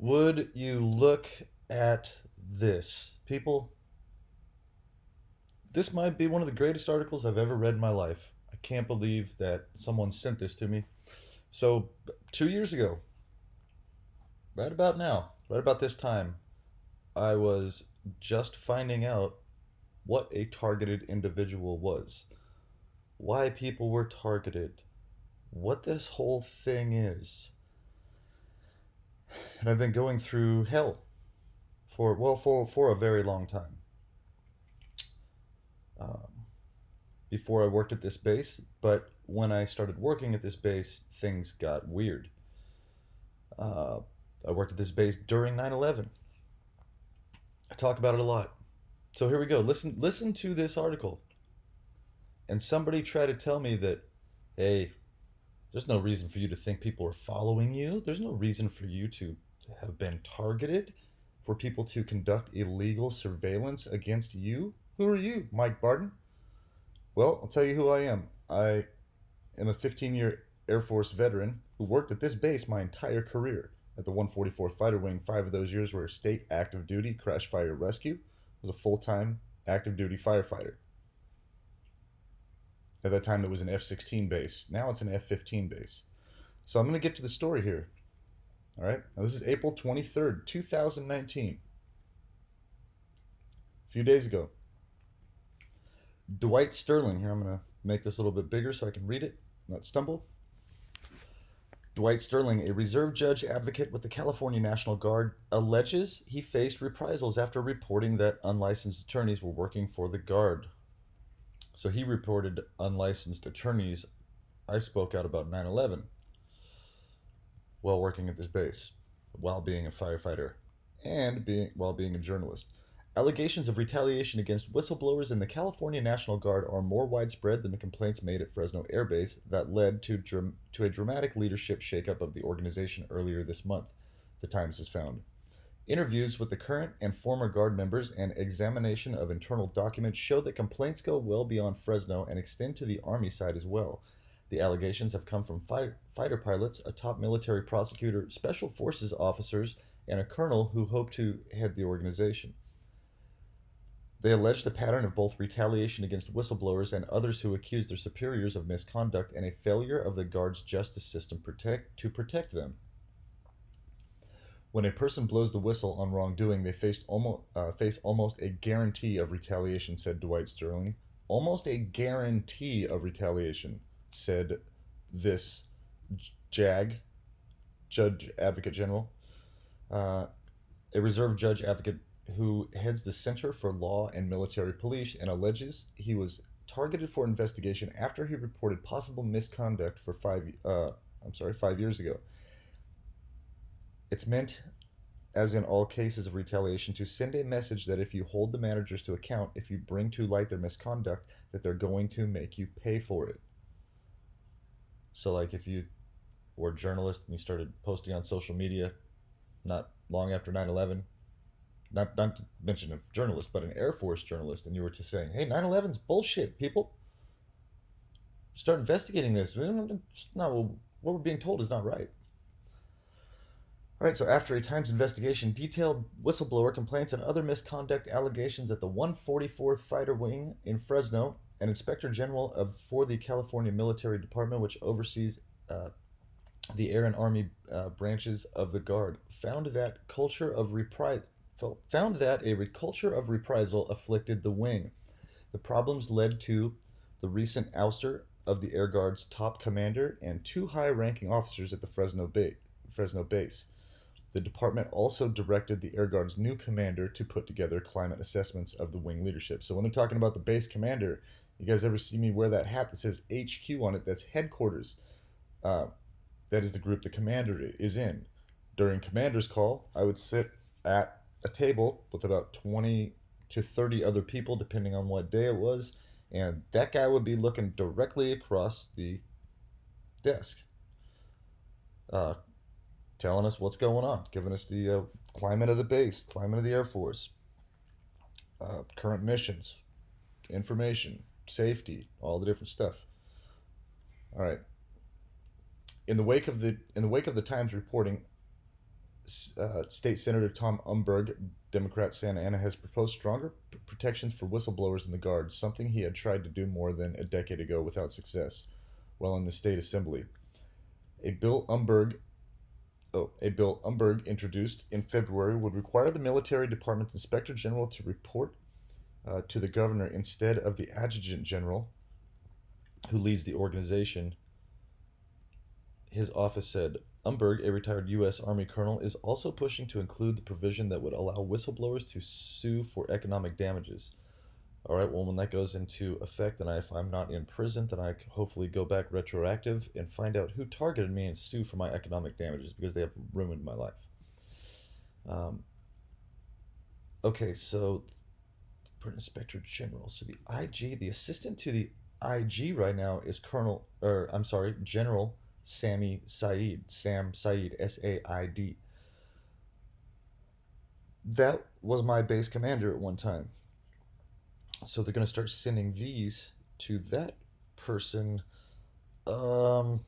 Would you look at this? People, this might be one of the greatest articles I've ever read in my life. I can't believe that someone sent this to me. So, 2 years ago, right about now, right about this time, I was just finding out what a targeted individual was, why people were targeted, what this whole thing is. And I've been going through hell for a very long time. Um, Before I worked at this base, but when I started working at this base, things got weird. Uh, I worked at this base during 9/11. I talk about it a lot. So here we go. Listen to this article. And somebody tried to tell me that, hey, there's no reason for you to think people are following you. There's no reason for you to have been targeted, for people to conduct illegal surveillance against you. Who are you, Mike Barden? Well, I'll tell you who I am. I am a 15-year Air Force veteran who worked at this base my entire career. At the 144th Fighter Wing, 5 of those years were state active duty crash fire rescue. I was a full-time active duty firefighter. At that time, it was an F-16 base. Now it's an F-15 base. So I'm going to get to the story here. All right. Now this is April 23rd, 2019. A few days ago. Dwight Sterling. Here, I'm going to make this a little bit bigger so I can read it, not stumble. Dwight Sterling, a reserve judge advocate with the California National Guard, alleges he faced reprisals after reporting that unlicensed attorneys were working for the Guard. So he reported unlicensed attorneys. I spoke out about 9/11 while working at this base, while being a firefighter, and while being a journalist. Allegations of retaliation against whistleblowers in the California National Guard are more widespread than the complaints made at Fresno Air Base that led to a dramatic leadership shakeup of the organization earlier this month, the Times has found. Interviews with the current and former Guard members and examination of internal documents show that complaints go well beyond Fresno and extend to the Army side as well. The allegations have come from fighter pilots, a top military prosecutor, special forces officers, and a colonel who hope to head the organization. They alleged a pattern of both retaliation against whistleblowers and others who accused their superiors of misconduct and a failure of the Guard's justice system to protect them. When a person blows the whistle on wrongdoing, they face almost a guarantee of retaliation, said Dwight Sterling. Almost a guarantee of retaliation, said this JAG, Judge Advocate General, a reserve judge advocate who heads the Center for Law and Military Police and alleges he was targeted for investigation after he reported possible misconduct for 5 years ago. It's meant, as in all cases of retaliation, to send a message that if you hold the managers to account, if you bring to light their misconduct, that they're going to make you pay for it. So, like, if you were a journalist and you started posting on social media not long after 9/11, not to mention a journalist, but an Air Force journalist, and you were to saying, hey, 9/11's bullshit, people. Start investigating this. It's not what we're being told is not right. All right, so after a Times investigation detailed whistleblower complaints and other misconduct allegations at the 144th Fighter Wing in Fresno, an inspector general for the California Military Department, which oversees the Air and Army branches of the Guard, found that a culture of reprisal afflicted the wing. The problems led to the recent ouster of the Air Guard's top commander and two high-ranking officers at the Fresno base. The department also directed the Air Guard's new commander to put together climate assessments of the wing leadership. So when they're talking about the base commander, you guys ever see me wear that hat that says HQ on it? That's headquarters. That is the group the commander is in. During commander's call, I would sit at a table with about 20 to 30 other people, depending on what day it was, and that guy would be looking directly across the desk, uh, telling us what's going on, giving us the climate of the base, climate of the Air Force, current missions, information, safety, all the different stuff. All right. In the wake of the Times reporting, State Senator Tom Umberg, Democrat Santa Ana, has proposed stronger protections for whistleblowers in the Guard, something he had tried to do more than a decade ago without success, while in the state assembly. A bill Umberg a bill Umberg introduced in February would require the military department's inspector general to report to the governor instead of the adjutant general who leads the organization. His office said Umberg, a retired U.S. Army colonel, is also pushing to include the provision that would allow whistleblowers to sue for economic damages. All right, well, when that goes into effect, and if I'm not in prison, then I hopefully go back retroactive and find out who targeted me and sue for my economic damages because they have ruined my life. Um, okay, so Inspector General. So the IG, the assistant to the IG right now is General Sam Said, SAID. That was my base commander at one time. So they're going to start sending these to that person. Um,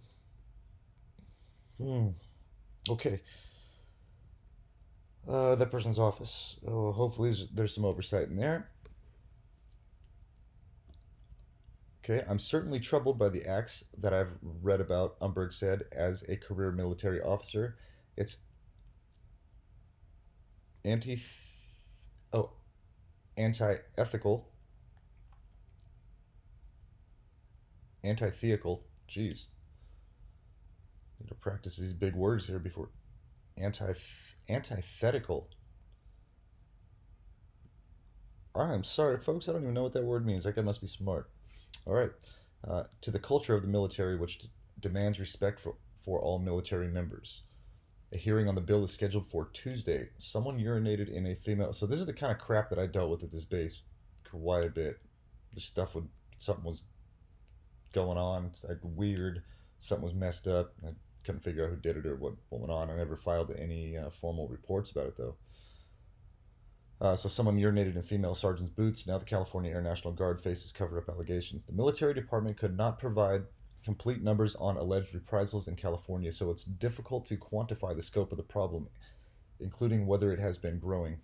hmm, okay. That person's office. Oh, hopefully there's some oversight in there. Okay, I'm certainly troubled by the acts that I've read about, Umberg said, as a career military officer. It's anti oh, anti-ethical, antithetical. Jeez, need to practice these big words here before anti antithetical. I'm sorry, folks. I don't even know what that word means. That guy must be smart. All right. To the culture of the military, which demands respect for all military members. A hearing on the bill is scheduled for Tuesday. Someone urinated in a female. So this is the kind of crap that I dealt with at this base quite a bit. The stuff would something was going on, like weird. Something was messed up. I couldn't figure out who did it or what went on. I never filed any formal reports about it though. So someone urinated in female sergeant's boots. Now the California Air National Guard faces cover-up allegations. The military department could not provide complete numbers on alleged reprisals in California, so it's difficult to quantify the scope of the problem, including whether it has been growing.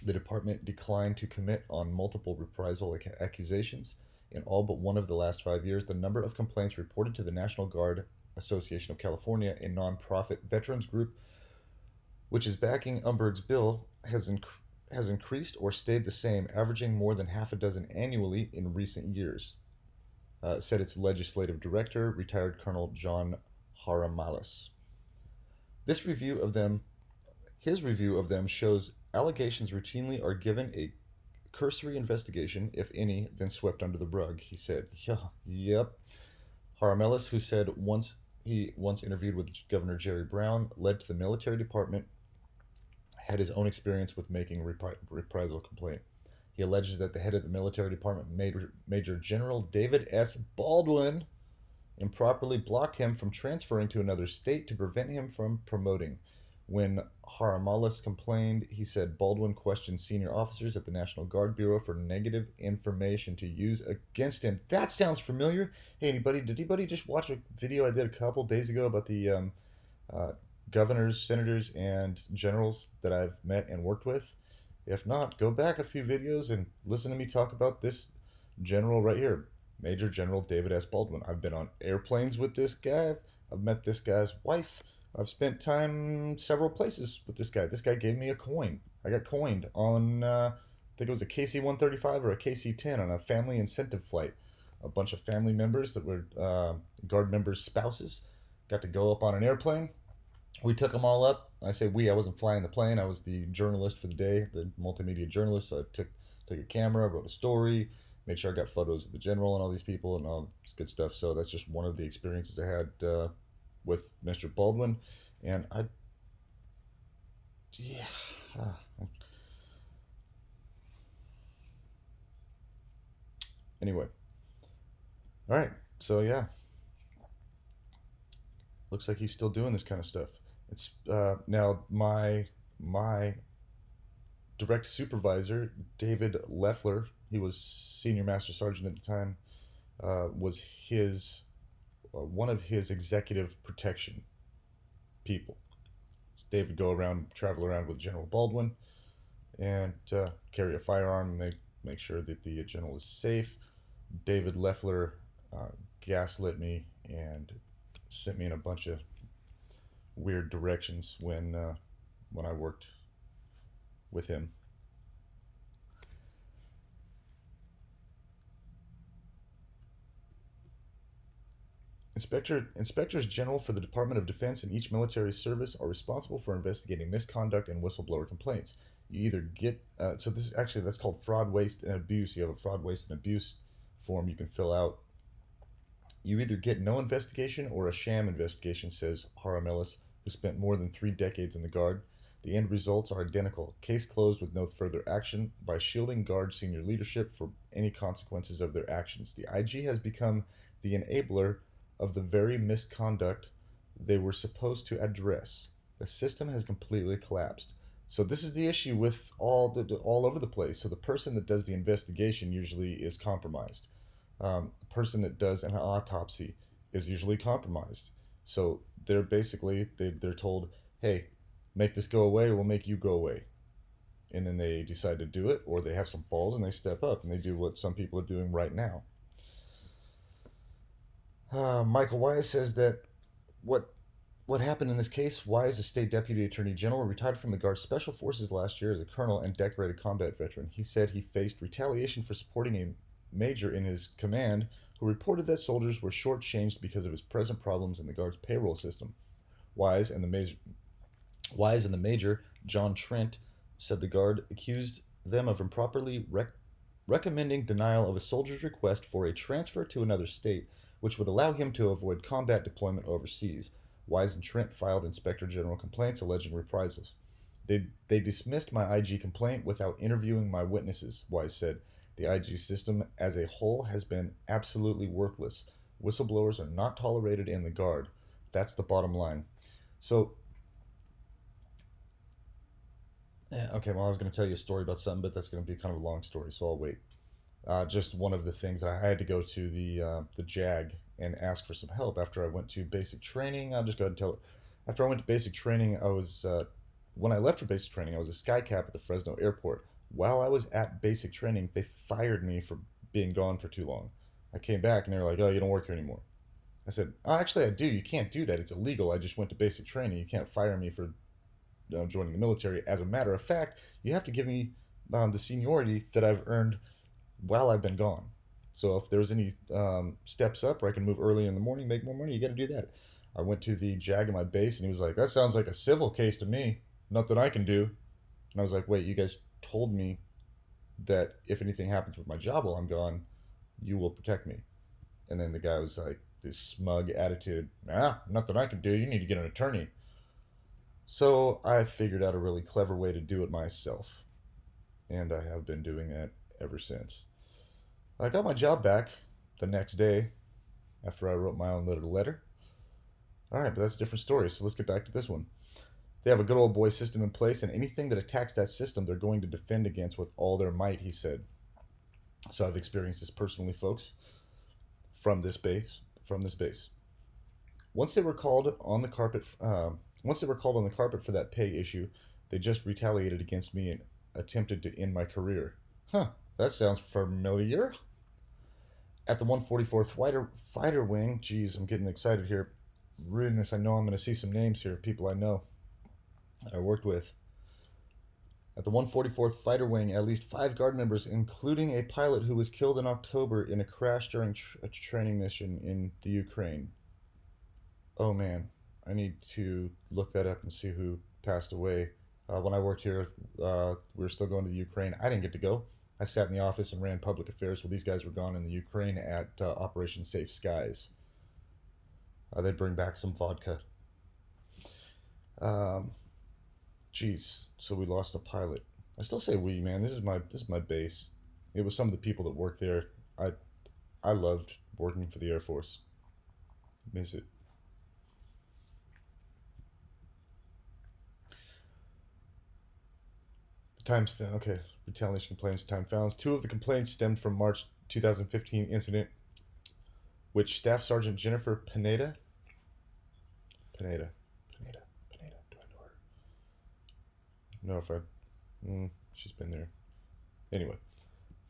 The department declined to commit on multiple reprisal accusations. In all but one of the last 5 years, the number of complaints reported to the National Guard Association of California, a nonprofit veterans group which is backing Umberg's bill, has increased or stayed the same, averaging more than half a dozen annually in recent years, said its legislative director, retired Colonel John Haramalis. This review of them, his review of them shows allegations routinely are given a cursory investigation, if any, then swept under the rug, he said. Yeah, yep. Haramalis, who said once interviewed with Governor Jerry Brown, led to the military department had his own experience with making reprisal complaint. He alleges that the head of the military department, Major General David S. Baldwin, improperly blocked him from transferring to another state to prevent him from promoting. When Haramalis complained, he said Baldwin questioned senior officers at the National Guard Bureau for negative information to use against him. That sounds familiar. Hey, did anybody just watch a video I did a couple days ago about the uh, governors, senators, and generals that I've met and worked with? If not, go back a few videos and listen to me talk about this general right here, Major General David S. Baldwin. I've been on airplanes with this guy. I've met this guy's wife. I've spent time several places with this guy. This guy gave me a coin. I got coined on, I think it was a KC 135 or a KC 10 on a family incentive flight. A bunch of family members that were guard members' spouses got to go up on an airplane. We took them all up. I say we. I wasn't flying the plane. I was the journalist for the day, the multimedia took a camera, wrote a story, made sure I got photos of the general and all these people and all this good stuff. So that's just one of the experiences I had with Mr. Baldwin, and I, yeah. Anyway, all right. So yeah, looks like he's still doing this kind of stuff. It's now my direct supervisor, David Leffler. He was senior master sergeant at the time. Was his one of his executive protection people. David go around, travel around with General Baldwin, and carry a firearm, and make sure that the general is safe. David Leffler gaslit me and sent me in a bunch of weird directions when I worked with him. Inspectors General for the Department of Defense in each military service are responsible for investigating misconduct and whistleblower complaints. You either get so this is actually that's called fraud, waste, and abuse. You have a fraud, waste, and abuse form you can fill out. You either get no investigation or a sham investigation, says Haram Ellis, who spent more than 3 decades in the Guard. The end results are identical. Case closed with no further action by shielding Guard senior leadership for any consequences of their actions. The IG has become the enabler of the very misconduct they were supposed to address. The system has completely collapsed. So this is the issue with all over the place. So the person that does the investigation usually is compromised. The person that does an autopsy is usually compromised. So they're basically they're told, hey, make this go away, or we'll make you go away. And then they decide to do it, or they have some balls and they step up and they do what some people are doing right now. Michael Wise says that what what happened in this case? Wise, a state deputy attorney general, retired from the Guard Special Forces last year as a colonel and decorated combat veteran. He said he faced retaliation for supporting a major in his command who reported that soldiers were shortchanged because of his present problems in the Guard's payroll system. Wise and the major, Wise and the major, John Trent, said the Guard accused them of improperly recommending denial of a soldier's request for a transfer to another state, which would allow him to avoid combat deployment overseas. Wise and Trent filed Inspector General complaints alleging reprisals. They dismissed my IG complaint without interviewing my witnesses, Wise said. The IG system as a whole has been absolutely worthless. Whistleblowers are not tolerated in the Guard. That's the bottom line. So, yeah, okay, well, I was going to tell you a story about something, but that's going to be kind of a long story, so I'll wait. Just one of the things I had to go to the JAG and ask for some help after I went to basic training. I'll just go ahead and tell it. After I went to basic training, I was when I left for basic training, I was a sky cap at the Fresno airport. While I was at basic training, they fired me for being gone for too long. I came back and they were like, "Oh, you don't work here anymore." I said, "Oh, actually, I do. You can't do that. It's illegal. I just went to basic training. You can't fire me for joining the military. As a matter of fact, you have to give me the seniority that I've earned while I've been gone. So if there's any steps up where I can move early in the morning, make more money, you got to do that." I went to the JAG in my base, and he was like, "That sounds like a civil case to me. Nothing I can do." And I was like, "Wait, you guys told me that if anything happens with my job while I'm gone, you will protect me." And then the guy was like, this smug attitude, "Nah, nothing I can do. You need to get an attorney." So I figured out a really clever way to do it myself, and I have been doing that ever since. I got my job back the next day after I wrote my own little letter. All right, but that's a different story. So let's get back to this one. They have a good old boy system in place, and anything that attacks that system, they're going to defend against with all their might, he said. So I've experienced this personally, folks, from this base. From this base. Once they were called on the carpet. Once they were called on the carpet for that pay issue, they just retaliated against me and attempted to end my career. Huh? That sounds familiar. At the 144th Fighter Wing, geez, I'm getting excited here. Reading this, I know I'm going to see some names here, people I know that I worked with. At the 144th Fighter Wing, at least 5 Guard members, including a pilot who was killed in October in a crash during a training mission in the Ukraine. Oh man, I need to look that up and see who passed away. When I worked here, we were still going to the Ukraine. I didn't get to go. I sat in the office and ran public affairs while these guys were gone in the Ukraine at Operation Safe Skies. They bring back some vodka. Um, Geez, so we lost a pilot. I still say we, man. This is my base. It was some of the people that worked there. I I loved working for the Air Force. Miss it. The times found. Okay, retaliation complaints. Time found. Two of the complaints stemmed from March 2015 incident, which Staff Sergeant Jennifer Pineda, Pineda, Pineda. Do I know her? know if I. She's been there. Anyway,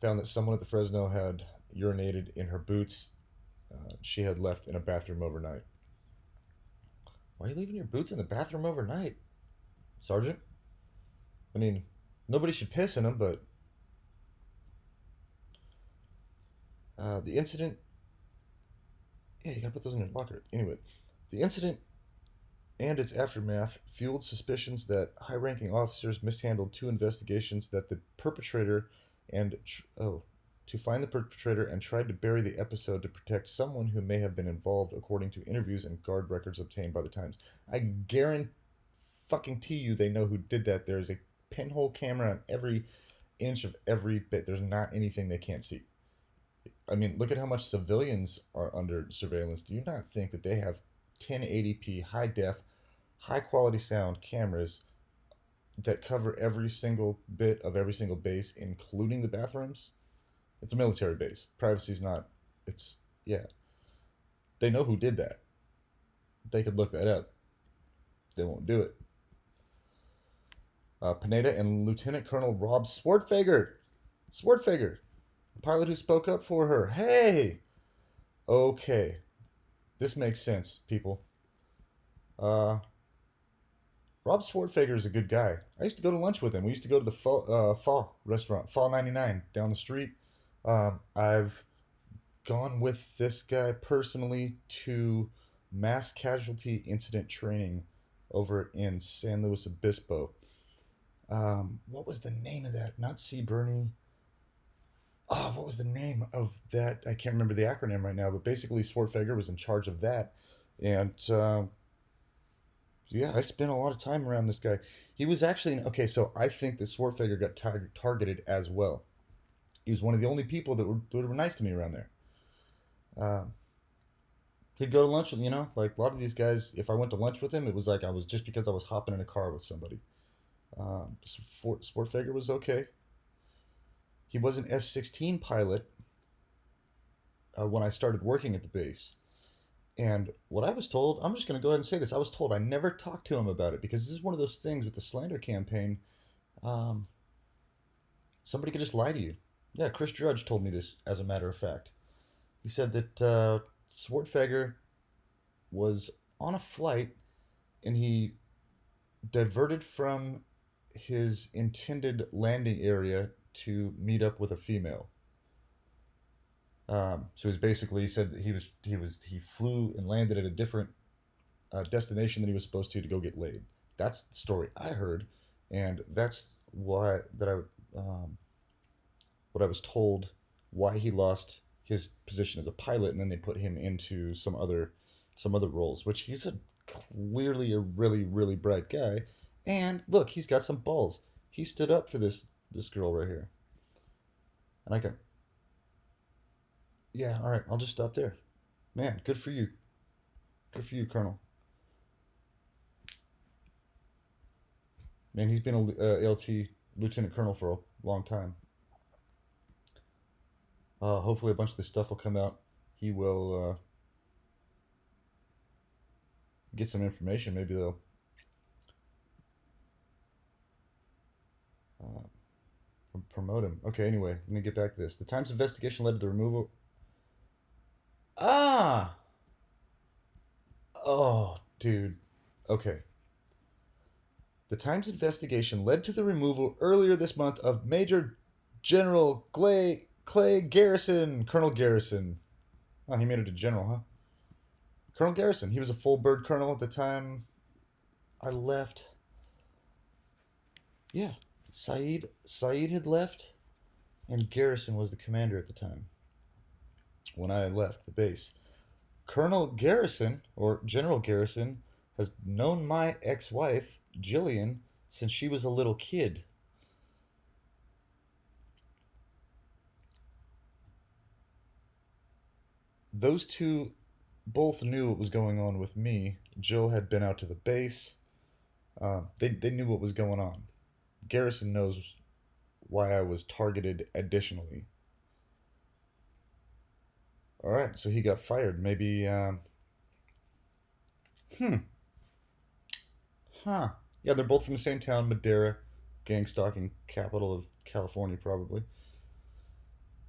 found that someone at the Fresno had urinated in her boots. She had left in a bathroom overnight. Why are you leaving your boots in the bathroom overnight, Sergeant? I mean, nobody should piss in them, but the incident. Yeah, you gotta put those in your locker. Anyway, the incident and its aftermath fueled suspicions that high ranking officers mishandled two investigations that the perpetrator and. Oh. To find the perpetrator and tried to bury the episode to protect someone who may have been involved, according to interviews and guard records obtained by the Times. I guarantee fucking you they know who did that. There's a pinhole camera on every inch of every bit. There's not anything they can't see. I mean, look at how much civilians are under surveillance. Do you not think that they have 1080p, high def, high quality sound cameras that cover every single bit of every single base, including the bathrooms? It's a military base. Privacy's not. It's, yeah. They know who did that. They could look that up. They won't do it. Pineda and Lieutenant Colonel Rob Swartfager. Swartfager, the pilot who spoke up for her. Hey! Okay. This makes sense, people. Rob Swartfager is a good guy. I used to go to lunch with him. We used to go to the Fall restaurant, Fall 99, down the street. I've gone with this guy personally to mass casualty incident training over in San Luis Obispo. What was the name of that? Not Sea Bernie. Oh, what was the name of that? I can't remember the acronym right now, but basically Swartfager was in charge of that. And yeah, I spent a lot of time around this guy. He was actually okay. So I think that Swartfager got targeted as well. He was one of the only people that were nice to me around there. Um, he'd go to lunch with, like a lot of these guys. If I went to lunch with him, it was like I was just because I was hopping in a car with somebody. Swartfager was okay. He was an F-16 pilot when I started working at the base. And what I was told, I'm just going to go ahead and say this. I was told I never talked to him about it because this is one of those things with the slander campaign. Um, Somebody could just lie to you. Yeah, Chris Drudge told me this, as a matter of fact. He said that Swartfager was on a flight and he diverted from his intended landing area to meet up with a female. So he's basically, he said that he flew and landed at a different destination than he was supposed to go get laid. That's the story I heard, and that's why that what I was told why he lost his position as a pilot, and then they put him into some other roles, which he's clearly a really really bright guy, and look, he's got some balls. He stood up for this girl right here, and I can, yeah, all right, I'll just stop there. Man, good for you, Colonel. Man, he's been a LT Lieutenant Colonel for a long time. Hopefully, a bunch of this stuff will come out. He will get some information. Maybe they'll uh, promote him. Okay, anyway, let me get back to this. The Times investigation led to the removal. Ah! Oh, dude. Okay. The Times investigation led to the removal earlier this month of Major General Clay Garrison. Colonel Garrison. Oh, he made it to general, huh? Colonel Garrison. He was a full bird colonel at the time I left. Yeah. Saeed had left, and Garrison was the commander at the time when I left the base. Colonel Garrison, or General Garrison, has known my ex wife, Jillian, since she was a little kid. Those two both knew what was going on with me. Jill had been out to the base. They knew what was going on. Garrison knows why I was targeted additionally. All right, so he got fired. Maybe, hmm, huh. Yeah, they're both from the same town, Madera. gang stalking capital of California, probably.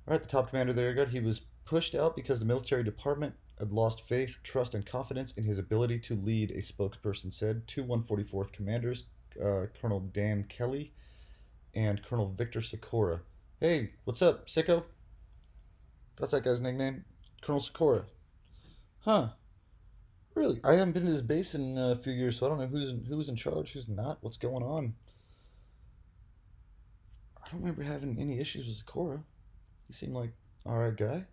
All right, the top commander there, good. He was pushed out because the military department had lost faith, trust, and confidence in his ability to lead, a spokesperson said. Two 144th commanders, Colonel Dan Kelly and Colonel Victor Sikora. Hey, what's up, Sicko? That's that guy's nickname. Colonel Sikora. Huh. Really? I haven't been to this base in a few years, so I don't know who's in charge, who's not, what's going on. I don't remember having any issues with Sikora. He seemed like all right guy.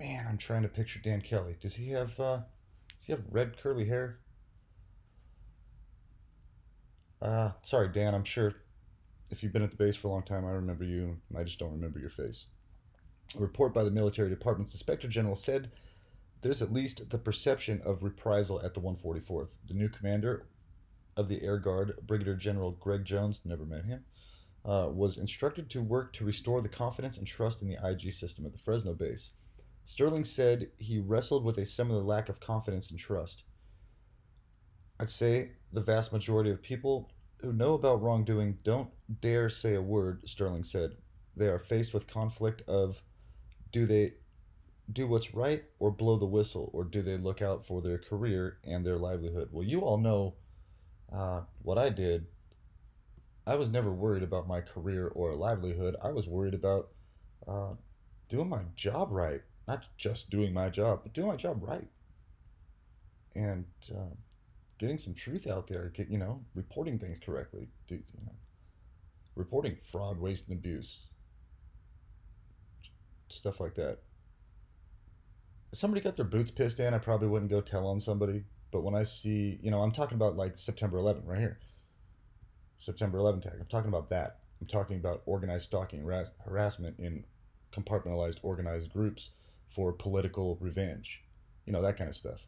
Man, I'm trying to picture Dan Kelly. Does he have red curly hair? Sorry, Dan. I'm sure if you've been at the base for a long time, I remember you. I just don't remember your face. A report by the military department's inspector general said there's at least the perception of reprisal at the 144th. The new commander of the Air Guard, Brigadier General Greg Jones, never met him, was instructed to work to restore the confidence and trust in the IG system at the Fresno base. Sterling said he wrestled with a similar lack of confidence and trust. I'd say the vast majority of people who know about wrongdoing don't dare say a word, Sterling said. They are faced with conflict of do they do what's right or blow the whistle, or do they look out for their career and their livelihood? Well, you all know what I did. I was never worried about my career or livelihood. I was worried about uh, doing my job right. Not just doing my job, but doing my job right. And getting some truth out there, reporting things correctly, reporting fraud, waste, and abuse, stuff like that. If somebody got their boots pissed in, I probably wouldn't go tell on somebody. But when I see, I'm talking about like September 11th right here, September 11th tag. I'm talking about that. I'm talking about organized stalking, harassment in compartmentalized, organized groups for political revenge. That kind of stuff.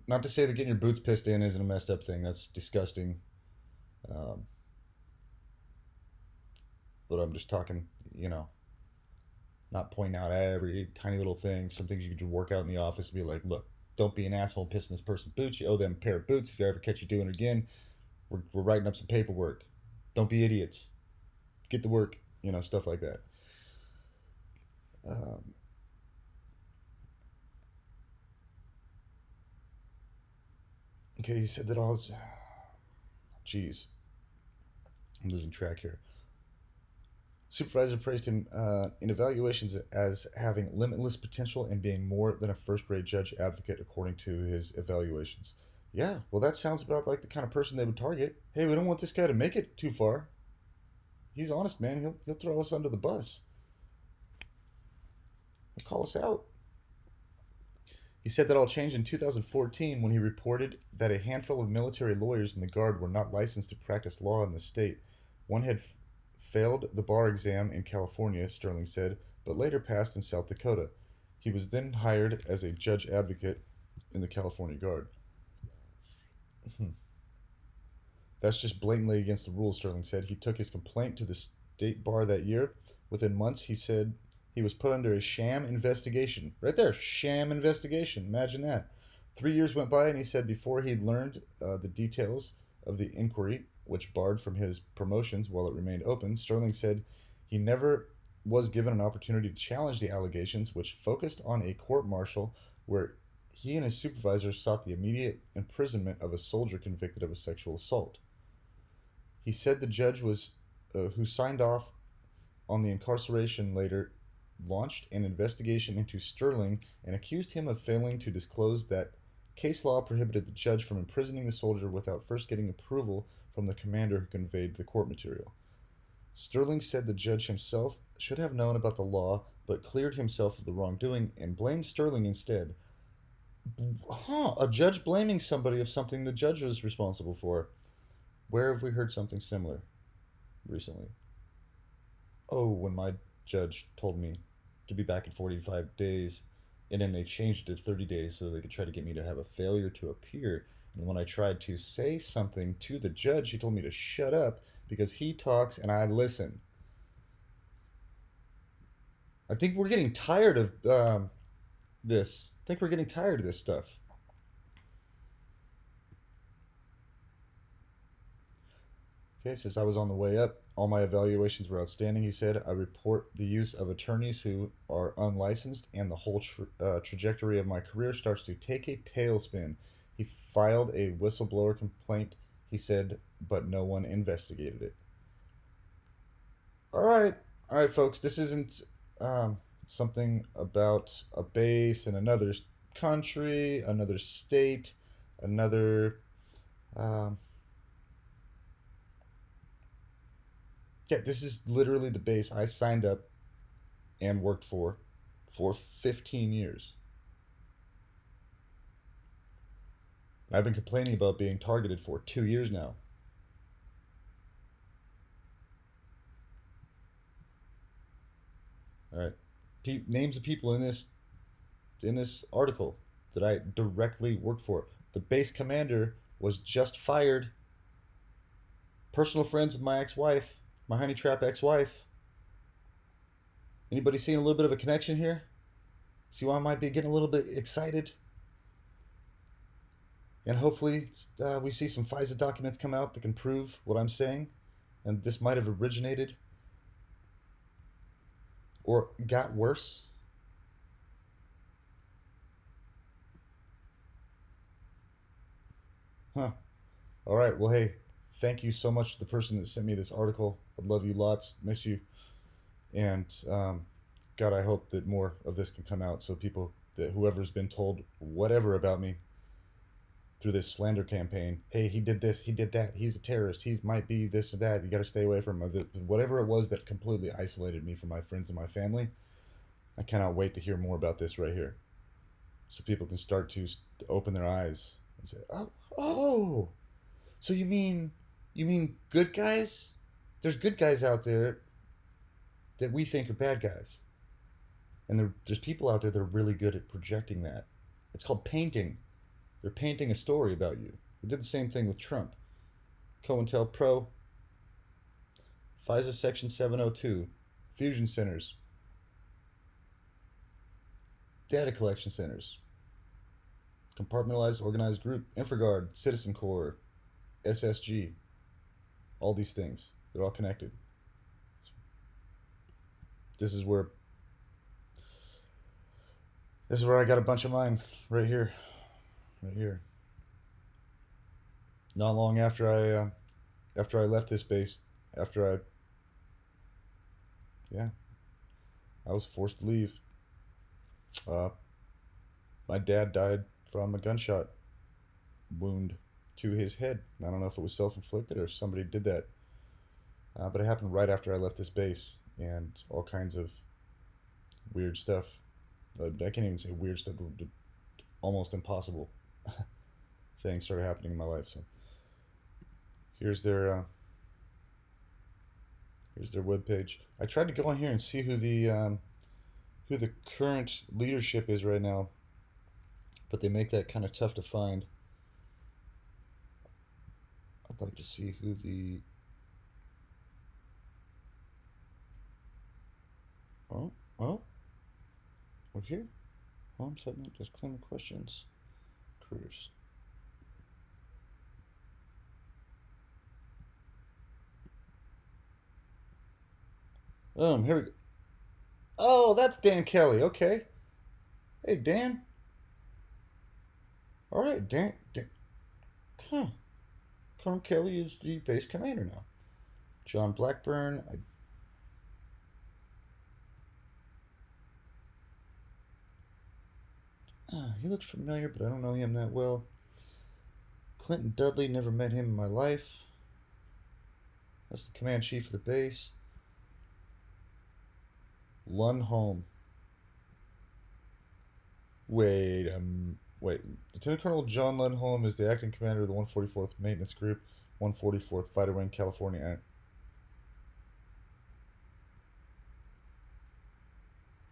Not to say that getting your boots pissed in isn't a messed up thing. That's disgusting. Um, but I'm just talking, you know, not pointing out every tiny little thing. Some things you could just work out in the office and be like, look, don't be an asshole pissing this person's boots. You owe them a pair of boots. If you ever catch you doing it again, we're writing up some paperwork. Don't be idiots. Get to work. Stuff like that. Um, okay, he said that all. Jeez, I'm losing track here. Supervisor praised him in evaluations as having limitless potential and being more than a first-rate judge advocate, according to his evaluations. Yeah, well, that sounds about like the kind of person they would target. Hey, we don't want this guy to make it too far. He's honest, man. He'll throw us under the bus. He'll call us out. He said that all changed in 2014 when he reported that a handful of military lawyers in the Guard were not licensed to practice law in the state. One had failed the bar exam in California, Sterling said, but later passed in South Dakota. He was then hired as a judge advocate in the California Guard. That's just blatantly against the rules, Sterling said. He took his complaint to the state bar that year. Within months, he said he was put under a sham investigation. Right there, sham investigation. Imagine that. 3 years went by, and he said before he'd learned the details of the inquiry, which barred from his promotions while it remained open, Sterling said he never was given an opportunity to challenge the allegations, which focused on a court martial where he and his supervisors sought the immediate imprisonment of a soldier convicted of a sexual assault. He said the judge was who signed off on the incarceration later launched an investigation into Sterling and accused him of failing to disclose that case law prohibited the judge from imprisoning the soldier without first getting approval from the commander who conveyed the court material. Sterling said the judge himself should have known about the law but cleared himself of the wrongdoing and blamed Sterling instead. A judge blaming somebody of something the judge was responsible for. Where have we heard something similar recently? Oh, when my judge told me to be back in 45 days, and then they changed it to 30 days so they could try to get me to have a failure to appear. And when I tried to say something to the judge, he told me to shut up because he talks and I listen. I think we're getting tired of this. I think we're getting tired of this stuff. Okay, says I was on the way up. All my evaluations were outstanding, he said. I report the use of attorneys who are unlicensed, and the whole trajectory of my career starts to take a tailspin. He filed a whistleblower complaint, he said, but no one investigated it. All right, all right, folks. This isn't um, something about a base in another country, another state, another. Um, yeah, this is literally the base I signed up and worked for 15 years. I've been complaining about being targeted for 2 years now. All right, names of people in this article that I directly worked for. The base commander was just fired. Personal friends with my ex-wife, my honey trap ex-wife. Anybody seeing a little bit of a connection here? See why I might be getting a little bit excited? And hopefully, we see some FISA documents come out that can prove what I'm saying. And this might have originated or got worse. Huh. All right. Well, hey, thank you so much to the person that sent me this article. I love you lots. Miss you. And God, I hope that more of this can come out so people, that whoever's been told whatever about me through this slander campaign, hey, he did this, he did that, he's a terrorist, he might be this or that, you got to stay away from him. Whatever it was that completely isolated me from my friends and my family, I cannot wait to hear more about this right here. So people can start to open their eyes and say, oh, so you mean good guys? There's good guys out there that we think are bad guys. And there's people out there that are really good at projecting that. It's called painting. They're painting a story about you. They did the same thing with Trump. COINTELPRO, FISA Section 702, fusion centers, data collection centers, compartmentalized organized group, InfraGard, Citizen Corps, SSG, all these things. They're all connected. This is where I got a bunch of mine right here, right here. Not long after I left this base, after I yeah, I was forced to leave. Uh, my dad died from a gunshot wound to his head. I don't know if it was self-inflicted or somebody did that, but it happened right after I left this base, and all kinds of weird stuff. I can't even say weird stuff. Almost impossible things started happening in my life. So here's their uh, here's their webpage. I tried to go on here and see who the current leadership is right now, but they make that kind of tough to find. I'd like to see who the oh oh over here. Home segment, disclaimer questions, careers. Here we go. Oh, that's Dan Kelly. Okay. Hey, Dan. All right, Dan. Huh. Colonel Kelly is the base commander now. John Blackburn. He looks familiar, but I don't know him that well. Clinton Dudley, never met him in my life. That's the command chief of the base. Lundholm. Wait. Lieutenant Colonel John Lundholm is the acting commander of the 144th Maintenance Group, 144th Fighter Wing, California.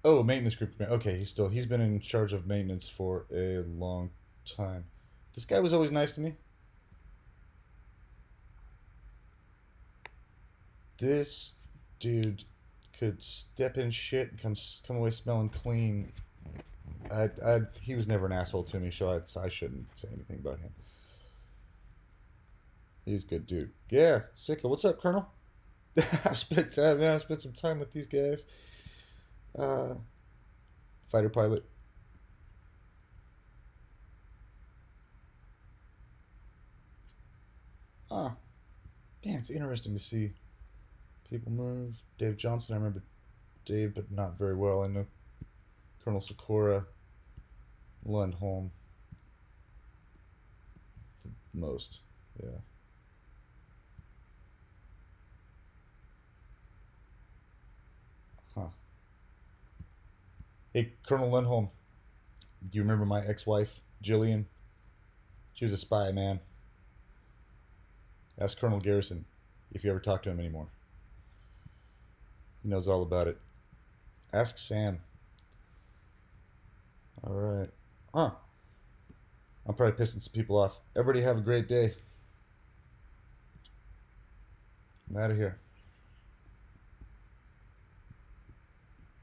Oh, maintenance group. Okay, he's been in charge of maintenance for a long time. This guy was always nice to me. This dude could step in shit and come away smelling clean. He was never an asshole to me, so I shouldn't say anything about him. He's a good dude. Yeah, Sicko. What's up, Colonel? I spent time, man. I spent some time with these guys. Uh, Fighter pilot. Ah, man, it's interesting to see people move. Dave Johnson, I remember Dave, but not very well. I know Colonel Sikora, Lundholm, most. Yeah. Huh. Hey, Colonel Lundholm, do you remember my ex-wife, Jillian? She was a spy, man. Ask Colonel Garrison if you ever talk to him anymore. He knows all about it. Ask Sam. All right. Huh. I'm probably pissing some people off. Everybody have a great day. I'm out of here.